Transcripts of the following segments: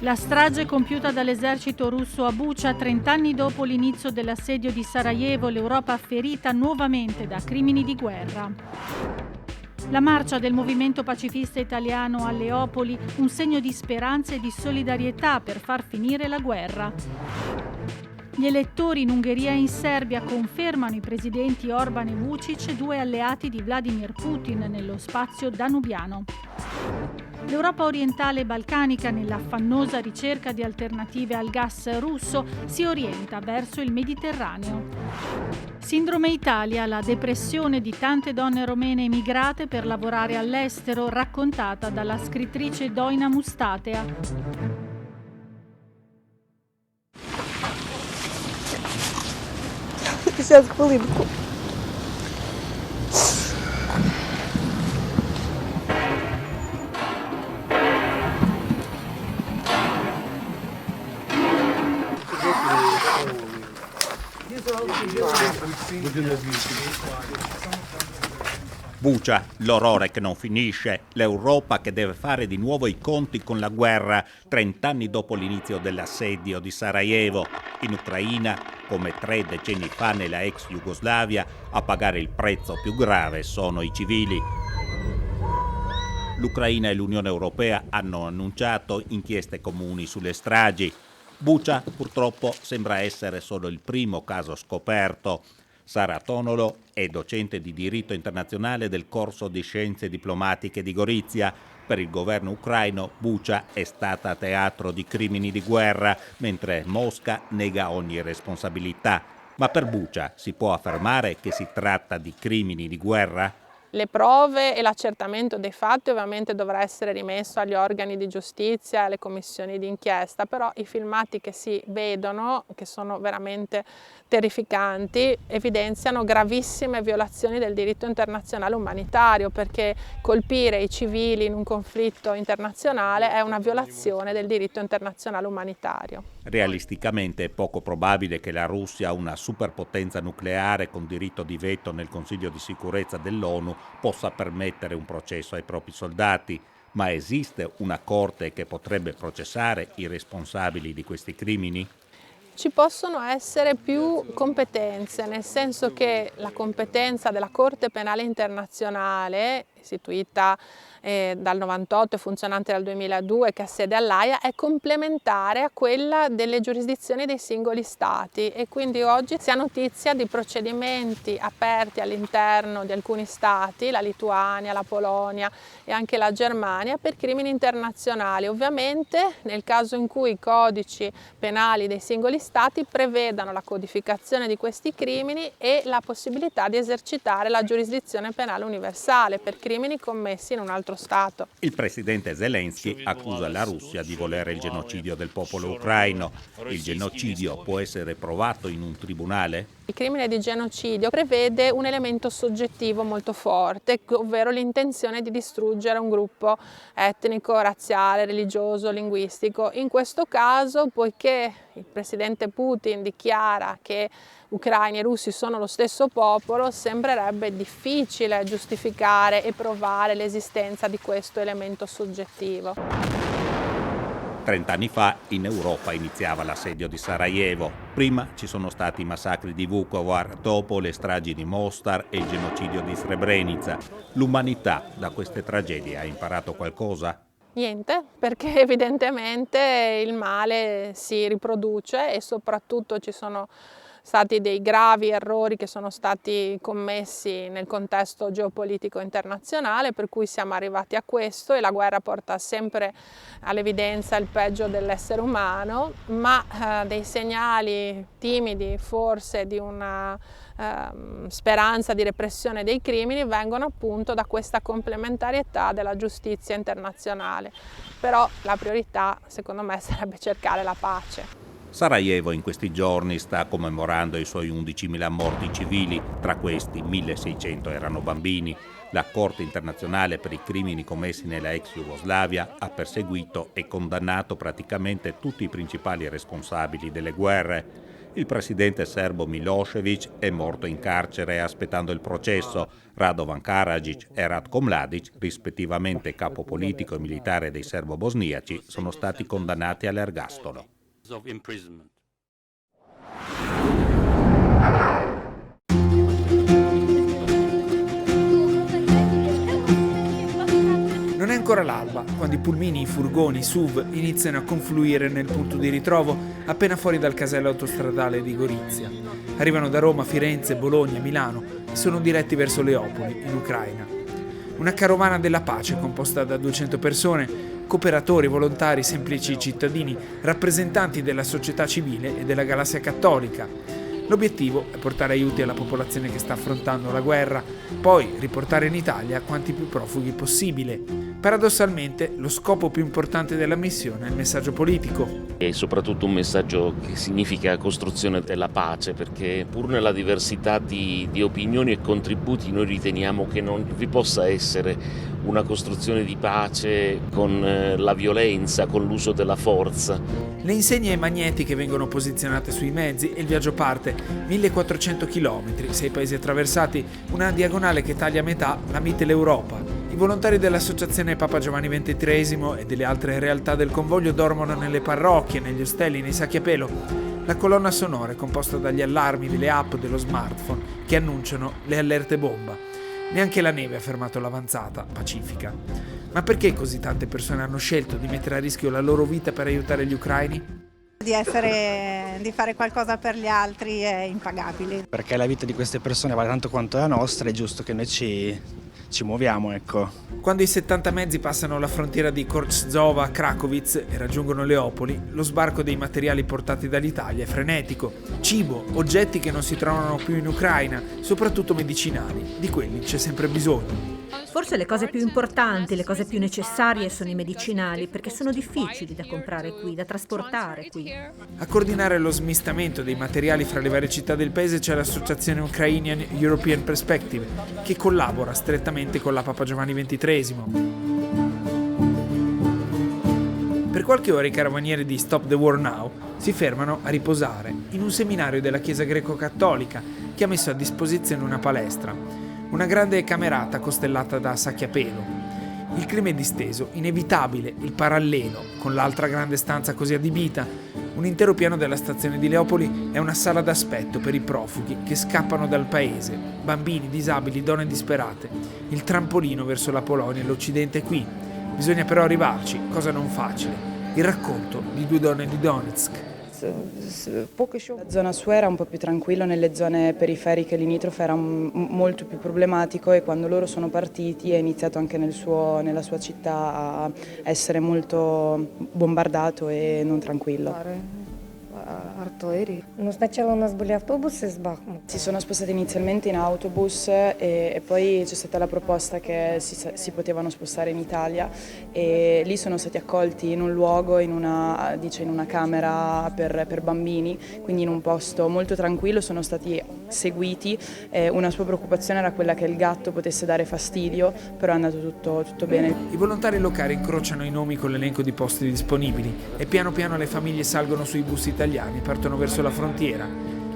La strage compiuta dall'esercito russo a Bucha 30 anni dopo l'inizio dell'assedio di Sarajevo, l'Europa ferita nuovamente da crimini di guerra. La marcia del movimento pacifista italiano a Leopoli, un segno di speranza e di solidarietà per far finire la guerra. Gli elettori in Ungheria e in Serbia confermano i presidenti Orban e Vučić, due alleati di Vladimir Putin nello spazio danubiano. L'Europa orientale e balcanica, nell'affannosa ricerca di alternative al gas russo, si orienta verso il Mediterraneo. Sindrome Italia, la depressione di tante donne romene emigrate per lavorare all'estero, raccontata dalla scrittrice Doina Mustatea. Сейчас хвилинку. Bucha, l'orrore che non finisce, l'Europa che deve fare di nuovo i conti con la guerra 30 anni dopo l'inizio dell'assedio di Sarajevo. In Ucraina, come 3 decenni fa nella ex Jugoslavia, a pagare il prezzo più grave sono i civili. L'Ucraina e l'Unione Europea hanno annunciato inchieste comuni sulle stragi. Bucha purtroppo sembra essere solo il primo caso scoperto. Sara Tonolo è docente di diritto internazionale del corso di scienze diplomatiche di Gorizia. Per il governo ucraino Bucha è stata teatro di crimini di guerra, mentre Mosca nega ogni responsabilità. Ma per Bucha si può affermare che si tratta di crimini di guerra? Le prove e l'accertamento dei fatti ovviamente dovrà essere rimesso agli organi di giustizia e alle commissioni di inchiesta, però i filmati che si vedono, che sono veramente terrificanti, evidenziano gravissime violazioni del diritto internazionale umanitario, perché colpire i civili in un conflitto internazionale è una violazione del diritto internazionale umanitario. Realisticamente è poco probabile che la Russia, una superpotenza nucleare con diritto di veto nel Consiglio di sicurezza dell'ONU, possa permettere un processo ai propri soldati, ma esiste una corte che potrebbe processare i responsabili di questi crimini? Ci possono essere più competenze, nel senso che la competenza della Corte Penale Internazionale, istituita dal 98 e funzionante dal 2002, che ha sede all'Aia, è complementare a quella delle giurisdizioni dei singoli stati, e quindi oggi si ha notizia di procedimenti aperti all'interno di alcuni stati, la Lituania, la Polonia e anche la Germania, per crimini internazionali. Ovviamente nel caso in cui i codici penali dei singoli stati prevedano la codificazione di questi crimini e la possibilità di esercitare la giurisdizione penale universale per crimini commessi in un altro Stato. Il presidente Zelensky accusa la Russia di volere il genocidio del popolo ucraino. Il genocidio può essere provato in un tribunale? Il crimine di genocidio prevede un elemento soggettivo molto forte, ovvero l'intenzione di distruggere un gruppo etnico, razziale, religioso, linguistico. In questo caso, poiché il presidente Putin dichiara che ucraini e russi sono lo stesso popolo, sembrerebbe difficile giustificare e provare l'esistenza di questo elemento soggettivo. 30 anni fa in Europa iniziava l'assedio di Sarajevo. Prima ci sono stati i massacri di Vukovar, dopo le stragi di Mostar e il genocidio di Srebrenica. L'umanità da queste tragedie ha imparato qualcosa? Niente, perché evidentemente il male si riproduce e soprattutto ci sono stati dei gravi errori che sono stati commessi nel contesto geopolitico internazionale, per cui siamo arrivati a questo, e la guerra porta sempre all'evidenza il peggio dell'essere umano, ma dei segnali timidi forse di una speranza di repressione dei crimini vengono appunto da questa complementarietà della giustizia internazionale. Però la priorità secondo me sarebbe cercare la pace. Sarajevo in questi giorni sta commemorando i suoi 11.000 morti civili, tra questi 1.600 erano bambini. La Corte internazionale per i crimini commessi nella ex Jugoslavia ha perseguito e condannato praticamente tutti i principali responsabili delle guerre. Il presidente serbo Milošević è morto in carcere aspettando il processo. Radovan Karadzic e Ratko Mladic, rispettivamente capo politico e militare dei serbo-bosniaci, sono stati condannati all'ergastolo. Non è ancora l'alba, quando i pulmini, i furgoni, i SUV iniziano a confluire nel punto di ritrovo appena fuori dal casello autostradale di Gorizia. Arrivano da Roma, Firenze, Bologna, Milano e sono diretti verso Leopoli, in Ucraina. Una carovana della pace composta da 200 persone, cooperatori, volontari, semplici cittadini, rappresentanti della società civile e della galassia cattolica. L'obiettivo è portare aiuti alla popolazione che sta affrontando la guerra, poi riportare in Italia quanti più profughi possibile. Paradossalmente, lo scopo più importante della missione è il messaggio politico. È soprattutto un messaggio che significa costruzione della pace, perché pur nella diversità di opinioni e contributi noi riteniamo che non vi possa essere una costruzione di pace con la violenza, con l'uso della forza. Le insegne magnetiche vengono posizionate sui mezzi e il viaggio parte. 1400 km, 6 paesi attraversati, una diagonale che taglia a metà la Mitteleuropa. I volontari dell'Associazione Papa Giovanni XXIII e delle altre realtà del convoglio dormono nelle parrocchie, negli ostelli, nei sacchi a pelo. La colonna sonora è composta dagli allarmi delle app dello smartphone che annunciano le allerte bomba. Neanche la neve ha fermato l'avanzata pacifica. Ma perché così tante persone hanno scelto di mettere a rischio la loro vita per aiutare gli ucraini? Di fare qualcosa per gli altri è impagabile. Perché la vita di queste persone vale tanto quanto la nostra, è giusto che noi ci muoviamo, ecco. Quando i 70 mezzi passano la frontiera di Korczova a Krakowicz e raggiungono Leopoli, lo sbarco dei materiali portati dall'Italia è frenetico. Cibo, oggetti che non si trovano più in Ucraina, soprattutto medicinali. Di quelli c'è sempre bisogno. Forse le cose più importanti, le cose più necessarie sono i medicinali, perché sono difficili da comprare qui, da trasportare qui. A coordinare lo smistamento dei materiali fra le varie città del paese c'è l'associazione Ukrainian European Perspective, che collabora strettamente con la Papa Giovanni XXIII. Per qualche ora i caravanieri di Stop the War Now si fermano a riposare in un seminario della Chiesa greco-cattolica che ha messo a disposizione una palestra. Una grande camerata costellata da sacchi a pelo. Il clima è disteso, inevitabile, il parallelo, con l'altra grande stanza così adibita. Un intero piano della stazione di Leopoli è una sala d'aspetto per i profughi che scappano dal paese, bambini, disabili, donne disperate. Il trampolino verso la Polonia e l'Occidente è qui. Bisogna però arrivarci, cosa non facile. Il racconto di 2 donne di Donetsk. La zona sua era un po' più tranquillo, nelle zone periferiche limitrofe era molto più problematico e quando loro sono partiti è iniziato anche nella sua città a essere molto bombardato e non tranquillo. Si sono spostati inizialmente in autobus e poi c'è stata la proposta che si potevano spostare in Italia e lì sono stati accolti in un luogo, in una camera per bambini, quindi in un posto molto tranquillo, sono stati seguiti. Una sua preoccupazione era quella che il gatto potesse dare fastidio, però è andato tutto bene. I volontari locali incrociano i nomi con l'elenco di posti disponibili e piano piano le famiglie salgono sui bus italiani e partono verso la frontiera.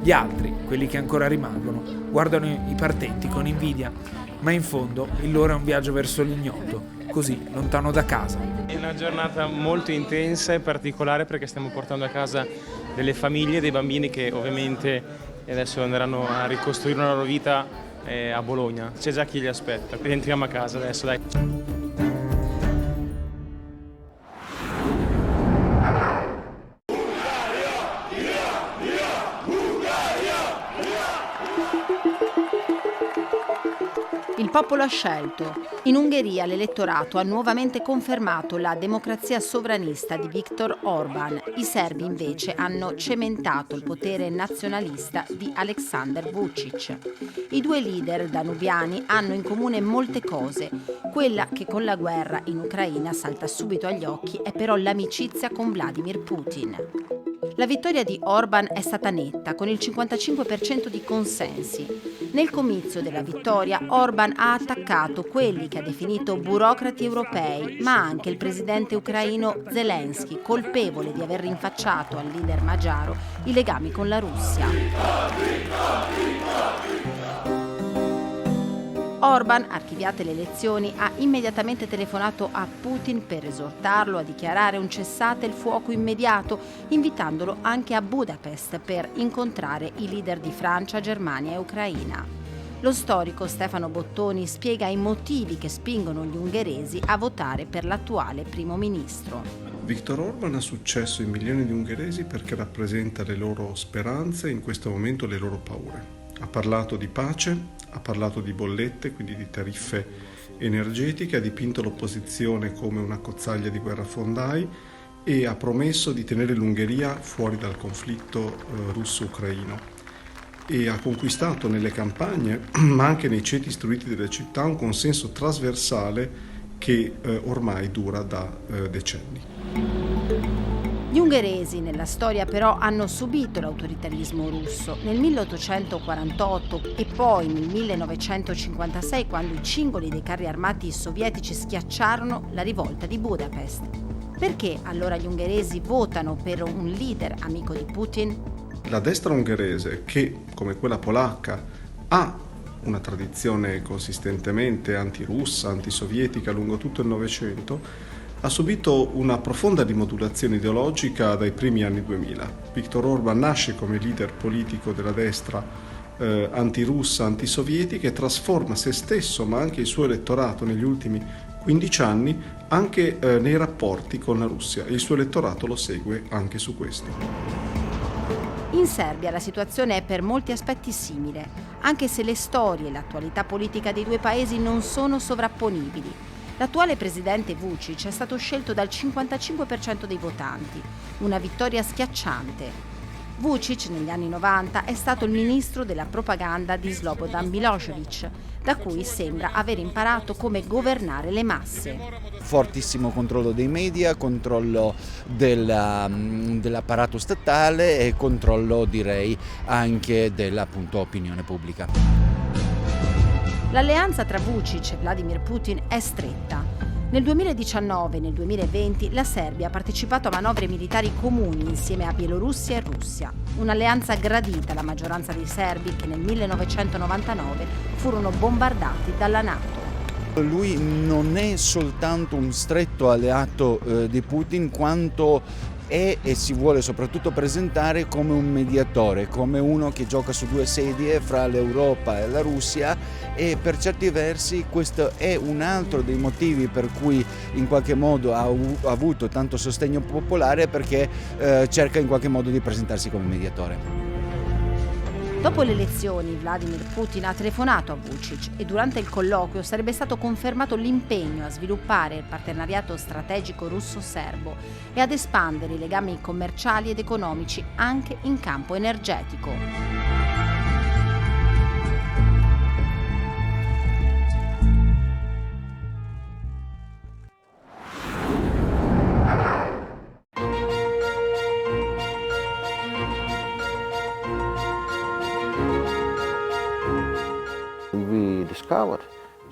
Gli altri, quelli che ancora rimangono, guardano i partenti con invidia, ma in fondo il loro è un viaggio verso l'ignoto, così lontano da casa. È una giornata molto intensa e particolare perché stiamo portando a casa delle famiglie, dei bambini che ovviamente adesso andranno a ricostruire una loro vita a Bologna. C'è già chi li aspetta, quindi entriamo a casa adesso, dai. Il popolo ha scelto. In Ungheria l'elettorato ha nuovamente confermato la democrazia sovranista di Viktor Orban. I serbi invece hanno cementato il potere nazionalista di Aleksandar Vučić. I 2 leader danubiani hanno in comune molte cose. Quella che con la guerra in Ucraina salta subito agli occhi è però l'amicizia con Vladimir Putin. La vittoria di Orban è stata netta, con il 55% di consensi. Nel comizio della vittoria, Orban ha attaccato quelli che ha definito burocrati europei, ma anche il presidente ucraino Zelensky, colpevole di aver rinfacciato al leader magiaro i legami con la Russia. Orban, archiviate le elezioni, ha immediatamente telefonato a Putin per esortarlo a dichiarare un cessate il fuoco immediato, invitandolo anche a Budapest per incontrare i leader di Francia, Germania e Ucraina. Lo storico Stefano Bottoni spiega i motivi che spingono gli ungheresi a votare per l'attuale primo ministro. Viktor Orban ha successo in milioni di ungheresi perché rappresenta le loro speranze e in questo momento le loro paure. Ha parlato di pace, ha parlato di bollette, quindi di tariffe energetiche, ha dipinto l'opposizione come una cozzaglia di guerrafondai e ha promesso di tenere l'Ungheria fuori dal conflitto russo-ucraino. E ha conquistato nelle campagne, ma anche nei ceti istruiti delle città, un consenso trasversale che ormai dura da decenni. Gli ungheresi nella storia però hanno subito l'autoritarismo russo. Nel 1848 e poi nel 1956, quando i cingoli dei carri armati sovietici schiacciarono la rivolta di Budapest. Perché allora gli ungheresi votano per un leader amico di Putin? La destra ungherese, che come quella polacca ha una tradizione consistentemente antirussa, antisovietica lungo tutto il Novecento, ha subito una profonda rimodulazione ideologica dai primi anni 2000. Viktor Orban nasce come leader politico della destra antirussa, antisovietica e trasforma se stesso, ma anche il suo elettorato negli ultimi 15 anni, anche nei rapporti con la Russia. E il suo elettorato lo segue anche su questo. In Serbia la situazione è per molti aspetti simile, anche se le storie e l'attualità politica dei due paesi non sono sovrapponibili. L'attuale presidente Vučić è stato scelto dal 55% dei votanti, una vittoria schiacciante. Vučić negli anni 90 è stato il ministro della propaganda di Slobodan Milošević, da cui sembra aver imparato come governare le masse. Fortissimo controllo dei media, controllo dell'apparato statale e controllo, direi, anche della appunto opinione pubblica. L'alleanza tra Vučić e Vladimir Putin è stretta. Nel 2019 e nel 2020 la Serbia ha partecipato a manovre militari comuni insieme a Bielorussia e Russia, un'alleanza gradita alla maggioranza dei serbi che nel 1999 furono bombardati dalla NATO. Lui non è soltanto un stretto alleato di Putin, quanto è e si vuole soprattutto presentare come un mediatore, come uno che gioca su due sedie fra l'Europa e la Russia, e per certi versi questo è un altro dei motivi per cui in qualche modo ha avuto tanto sostegno popolare, perché cerca in qualche modo di presentarsi come mediatore. Dopo le elezioni Vladimir Putin ha telefonato a Vučić e durante il colloquio sarebbe stato confermato l'impegno a sviluppare il partenariato strategico russo-serbo e ad espandere i legami commerciali ed economici anche in campo energetico. Discovered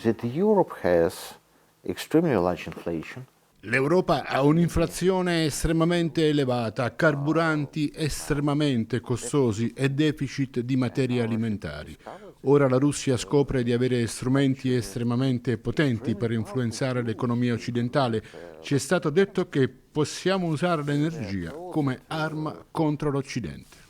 that Europe has extremely large inflation. L'Europa ha un'inflazione estremamente elevata, carburanti estremamente costosi e deficit di materie alimentari. Ora la Russia scopre di avere strumenti estremamente potenti per influenzare l'economia occidentale. Ci è stato detto che possiamo usare l'energia come arma contro l'Occidente.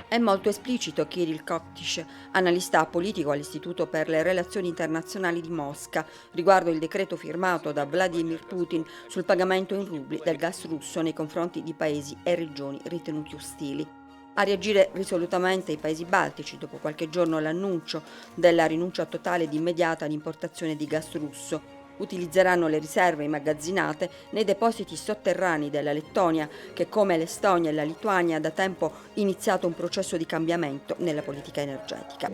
È molto esplicito Kirill Koktish, analista politico all'Istituto per le relazioni internazionali di Mosca, riguardo il decreto firmato da Vladimir Putin sul pagamento in rubli del gas russo nei confronti di paesi e regioni ritenuti ostili. A reagire risolutamente i paesi baltici dopo qualche giorno l'annuncio della rinuncia totale ed immediata all'importazione di gas russo. Utilizzeranno le riserve immagazzinate nei depositi sotterranei della Lettonia, che come l'Estonia e la Lituania ha da tempo iniziato un processo di cambiamento nella politica energetica.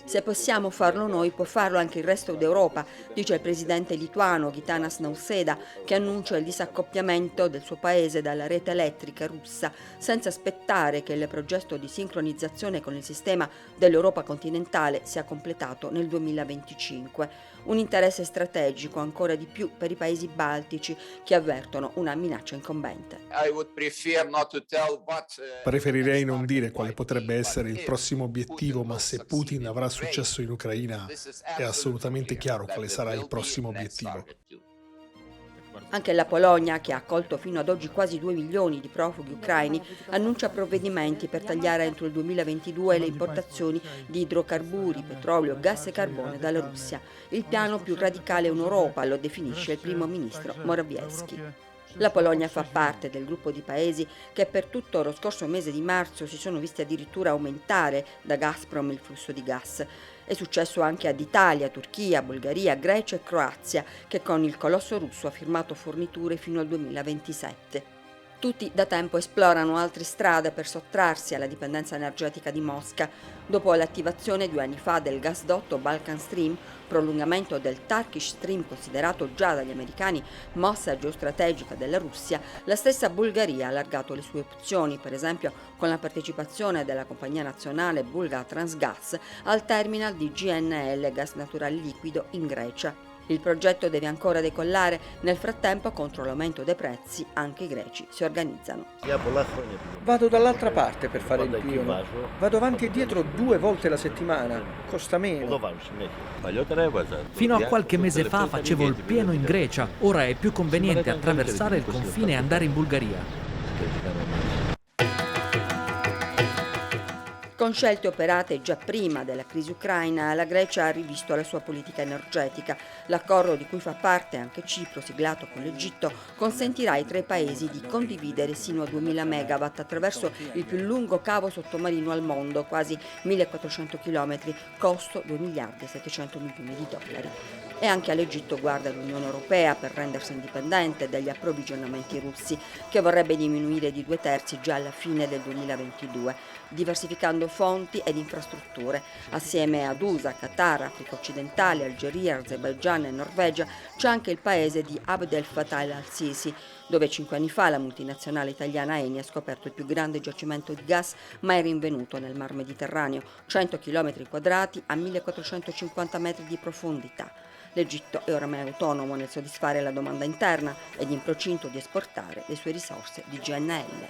Se possiamo farlo noi, può farlo anche il resto d'Europa, dice il presidente lituano Gitanas Nausėda, che annuncia il disaccoppiamento del suo paese dalla rete elettrica russa, senza aspettare che il progetto di sincronizzazione con il sistema dell'Europa continentale sia completato nel 2025. Un interesse strategico ancora di più per i paesi baltici, che avvertono una minaccia incombente. Preferirei non dire quale potrebbe essere il prossimo obiettivo, ma se Putin avrà successo in Ucraina è assolutamente chiaro quale sarà il prossimo obiettivo. Anche la Polonia, che ha accolto fino ad oggi quasi 2 milioni di profughi ucraini, annuncia provvedimenti per tagliare entro il 2022 le importazioni di idrocarburi, petrolio, gas e carbone dalla Russia. Il piano più radicale in Europa, lo definisce il primo ministro Morawiecki. La Polonia fa parte del gruppo di paesi che per tutto lo scorso mese di marzo si sono visti addirittura aumentare da Gazprom il flusso di gas. È successo anche ad Italia, Turchia, Bulgaria, Grecia e Croazia, che con il colosso russo ha firmato forniture fino al 2027. Tutti da tempo esplorano altre strade per sottrarsi alla dipendenza energetica di Mosca. Dopo l'attivazione 2 anni fa del gasdotto Balkan Stream, prolungamento del Turkish Stream considerato già dagli americani mossa geostrategica della Russia, la stessa Bulgaria ha allargato le sue opzioni, per esempio con la partecipazione della compagnia nazionale bulgara Transgas al terminal di GNL gas naturale liquido in Grecia. Il progetto deve ancora decollare, nel frattempo contro l'aumento dei prezzi anche i greci si organizzano. Vado dall'altra parte per fare il pieno, vado avanti e dietro 2 volte la settimana, costa meno. Fino a qualche mese fa facevo il pieno in Grecia, ora è più conveniente attraversare il confine e andare in Bulgaria. Con scelte operate già prima della crisi ucraina, la Grecia ha rivisto la sua politica energetica. L'accordo di cui fa parte anche Cipro, siglato con l'Egitto, consentirà ai 3 paesi di condividere sino a 2000 megawatt attraverso il più lungo cavo sottomarino al mondo, quasi 1400 km, costo 2 miliardi e 700 milioni di dollari. E anche all'Egitto guarda l'Unione Europea per rendersi indipendente dagli approvvigionamenti russi, che vorrebbe diminuire di 2/3 già alla fine del 2022, diversificando fonti ed infrastrutture. Assieme ad USA, Qatar, Africa occidentale, Algeria, Azerbaigian e Norvegia c'è anche il paese di Abdel Fattah al-Sisi, dove 5 anni fa la multinazionale italiana Eni ha scoperto il più grande giacimento di gas mai rinvenuto nel Mar Mediterraneo, 100 km quadrati a 1450 metri di profondità. L'Egitto è oramai autonomo nel soddisfare la domanda interna ed in procinto di esportare le sue risorse di GNL.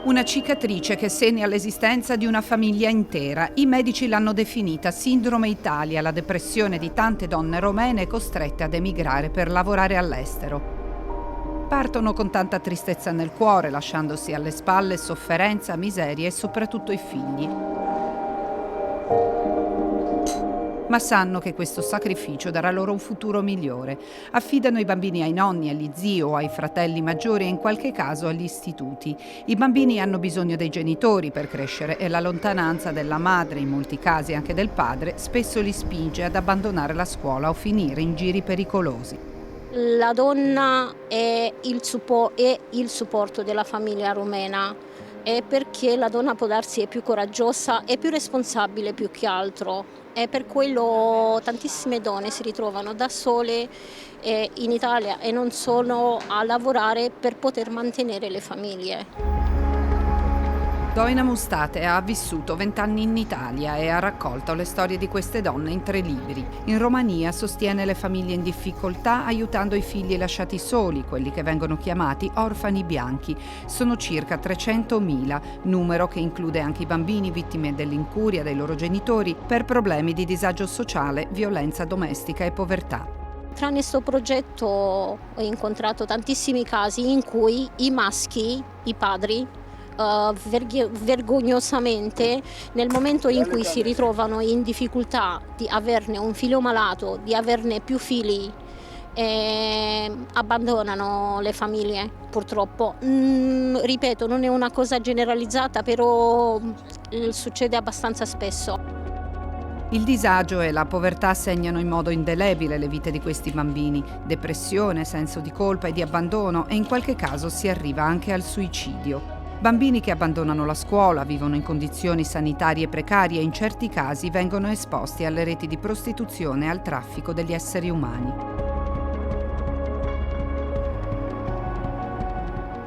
Una cicatrice che segna l'esistenza di una famiglia intera. I medici l'hanno definita Sindrome Italia, la depressione di tante donne romene costrette ad emigrare per lavorare all'estero. Partono con tanta tristezza nel cuore, lasciandosi alle spalle sofferenza, miseria e soprattutto i figli. Ma sanno che questo sacrificio darà loro un futuro migliore. Affidano i bambini ai nonni, agli zii o ai fratelli maggiori e in qualche caso agli istituti. I bambini hanno bisogno dei genitori per crescere e la lontananza della madre, in molti casi anche del padre, spesso li spinge ad abbandonare la scuola o finire in giri pericolosi. La donna è il supporto della famiglia rumena, è perché la donna può darsi è più coraggiosa e più responsabile più che altro. E per quello tantissime donne si ritrovano da sole in Italia e non solo a lavorare per poter mantenere le famiglie. Doina Mustate ha vissuto 20 anni in Italia e ha raccolto le storie di queste donne in 3 libri. In Romania sostiene le famiglie in difficoltà aiutando i figli lasciati soli, quelli che vengono chiamati orfani bianchi. Sono circa 300.000, numero che include anche i bambini vittime dell'incuria dei loro genitori per problemi di disagio sociale, violenza domestica e povertà. Tra questo progetto ho incontrato tantissimi casi in cui i maschi, i padri, vergognosamente nel momento in cui si ritrovano in difficoltà di averne un figlio malato, di averne più figli, e abbandonano le famiglie, purtroppo. Ripeto, non è una cosa generalizzata, però succede abbastanza spesso. Il disagio e la povertà segnano in modo indelebile le vite di questi bambini. Depressione, senso di colpa e di abbandono, e in qualche caso si arriva anche al suicidio. Bambini che abbandonano la scuola, vivono in condizioni sanitarie precarie e in certi casi vengono esposti alle reti di prostituzione e al traffico degli esseri umani.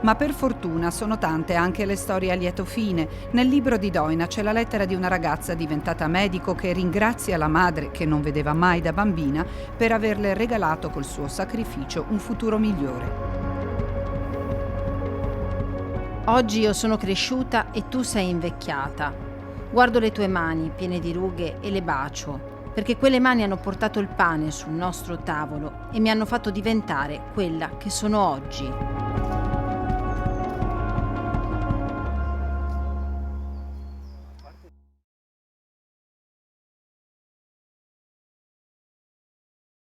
Ma per fortuna sono tante anche le storie a lieto fine. Nel libro di Doina c'è la lettera di una ragazza diventata medico che ringrazia la madre, che non vedeva mai da bambina, per averle regalato col suo sacrificio un futuro migliore. Oggi io sono cresciuta e tu sei invecchiata. Guardo le tue mani piene di rughe e le bacio, perché quelle mani hanno portato il pane sul nostro tavolo e mi hanno fatto diventare quella che sono oggi.